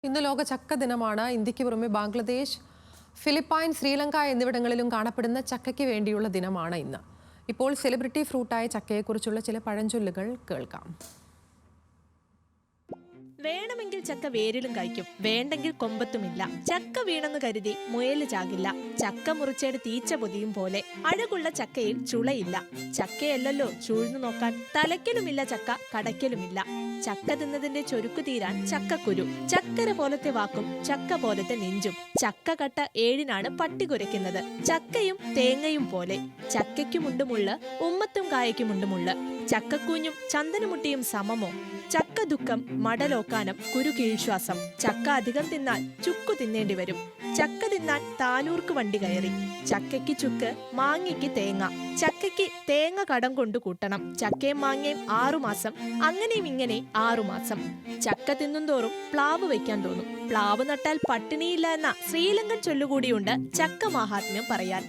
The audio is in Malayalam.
ഇന്ന് ലോക ചക്ക ദിനമാണ്. ഇന്ത്യക്ക് പുറമെ ബംഗ്ലാദേശ്, ഫിലിപ്പൈൻ, ശ്രീലങ്ക എന്നിവിടങ്ങളിലും കാണപ്പെടുന്ന ചക്കയ്ക്ക് വേണ്ടിയുള്ള ദിനമാണ് ഇന്ന്. ഇപ്പോൾ സെലിബ്രിറ്റി ഫ്രൂട്ടായ ചക്കയെക്കുറിച്ചുള്ള ചില പഴഞ്ചൊല്ലുകൾ കേൾക്കാം. വേണമെങ്കിൽ ചക്ക വേരിലും കഴിക്കും, വേണ്ടെങ്കിൽ കൊമ്പത്തുമില്ല. ചക്ക വീണെന്ന് കരുതി മുയല് ചാകില്ല. ചക്ക മുറിച്ചേട് തീച്ച പൊതിയും പോലെ. അഴകുള്ള ചക്കയിൽ ചുളയില്ല. ചക്കയല്ലല്ലോ ചൂഴ്ന്നു നോക്കാൻ. തലയ്ക്കലുമില്ല ചക്ക, കടയ്ക്കലുമില്ല. ചക്ക തിന്നതിന്റെ ചൊരുക്കു തീരാൻ ചക്കക്കുരു. ചക്കര പോലത്തെ വാക്കും ചക്ക പോലത്തെ നെഞ്ചും. ചക്ക കട്ട 7-നാണ് പട്ടി കുരയ്ക്കുന്നത്. ചക്കയും തേങ്ങയും പോലെ. ചക്കയ്ക്കുമുണ്ട് മുള്ള്, ഉമ്മത്തും കായയ്ക്കുമുണ്ട് മുള്ള്. ചക്കക്കൂഞ്ഞും ചന്ദനമുട്ടിയും സമമോ? ചക്ക ദുഃഖം മടലോക്കാനം കുരു കീഴ്ശ്വാസം. ചക്ക അധികം തിന്നാൽ ചുക്കു തിന്നേണ്ടി വരും. ചക്ക തിന്നാൻ താനൂർക്ക് വണ്ടി കയറി. ചക്കയ്ക്ക് ചുക്ക്, മാങ്ങയ്ക്ക് തേങ്ങ. ചക്കയ്ക്ക് തേങ്ങ കടം കൊണ്ടു കൂട്ടണം. ചക്കയും മാങ്ങയും 6 മാസം, അങ്ങനെയും ഇങ്ങനെ 6 മാസം. ചക്ക തിന്നുന്തോറും പ്ലാവ് വയ്ക്കാൻ തോന്നും. പ്ലാവ് നട്ടാൽ പട്ടിണിയില്ല എന്ന ശ്രീലങ്കൻ ചൊല്ലുകൂടിയുണ്ട് ചക്ക മാഹാത്മ്യം പറയാൻ.